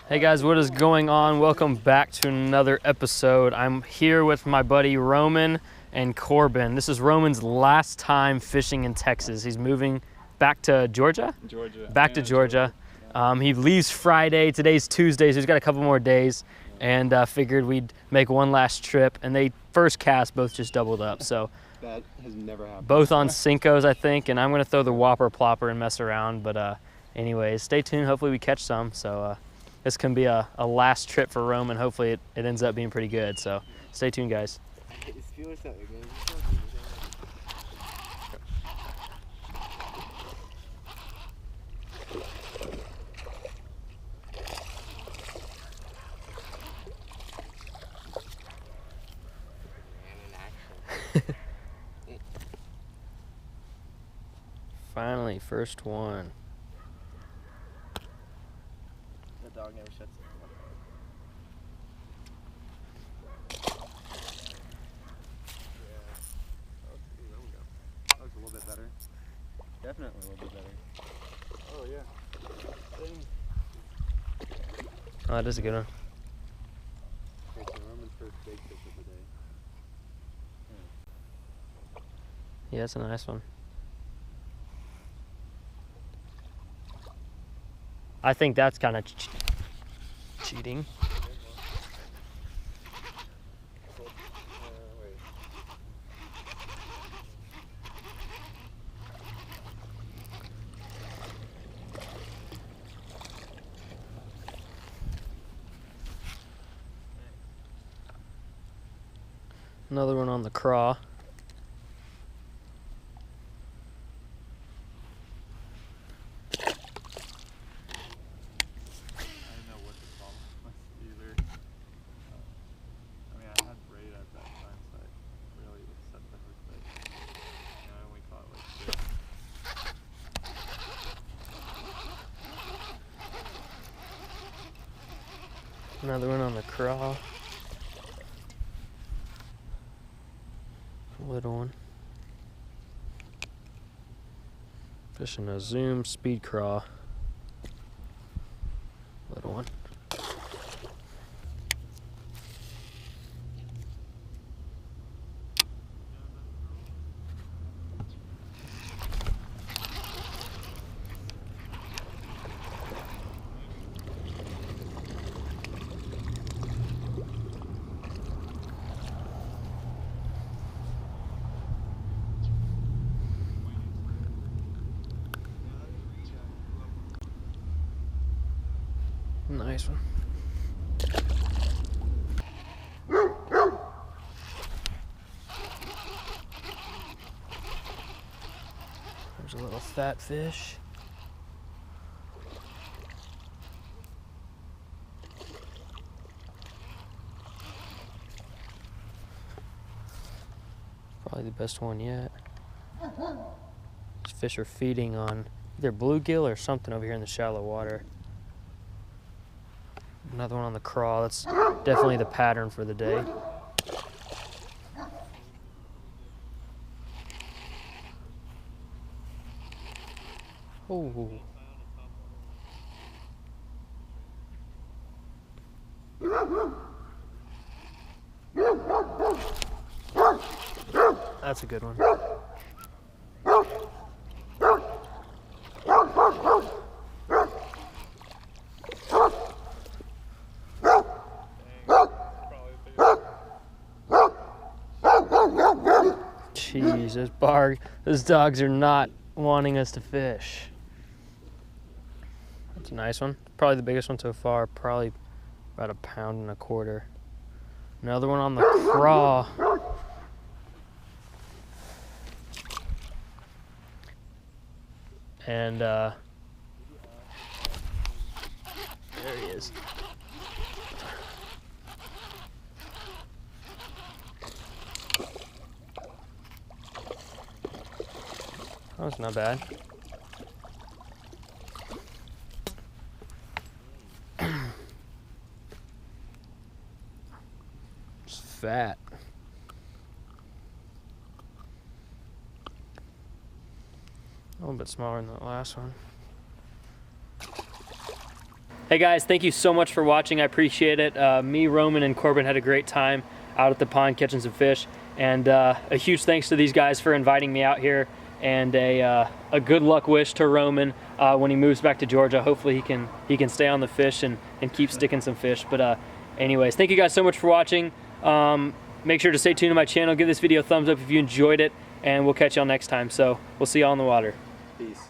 Hey guys, what is going on? Welcome back to another episode. I'm here with my buddy Roman and Corbin. This is Roman's last time fishing in Texas. He's moving back to Georgia? Back to Georgia. He leaves Friday. Today's Tuesday, so he's got a couple more days. And figured we'd make one last trip. And they first cast both just doubled up. So that has never happened. Both on Cincos, I think. And I'm going to throw the Whopper Plopper and mess around. But anyways, stay tuned. Hopefully we catch some. So this can be a last trip for Roman. Hopefully it ends up being pretty good. So stay tuned, guys. Finally, first one. The dog never shuts up. Yeah. There we go. That looks a little bit better. Definitely a little bit better. Oh, yeah. Oh, that is a good one. Okay, so Roman's first big fish of the day. Yeah, that's a nice one. I think that's kind of cheating. Another one on the craw. Another one on the craw. Little one. Fishing a zoom speed craw. Little one. Nice one. There's a little fat fish. Probably the best one yet. These fish are feeding on either bluegill or something over here in the shallow water. Another one on the craw. That's definitely the pattern for the day. Oh. That's a good one. Jeez, those dogs are not wanting us to fish. That's a nice one. Probably the biggest one so far. Probably about 1.25 pounds. Another one on the craw. And there he is. That was not bad. It's fat. A little bit smaller than that last one. Hey guys, thank you so much for watching. I appreciate it. Me, Roman, and Corbin had a great time out at the pond catching some fish. And a huge thanks to these guys for inviting me out here, and a good luck wish to Roman when he moves back to Georgia. Hopefully he can stay on the fish and keep sticking some fish. But anyways, thank you guys so much for watching. Make sure to stay tuned to my channel. Give this video a thumbs up if you enjoyed it, and we'll catch y'all next time. So we'll see y'all on the water. Peace.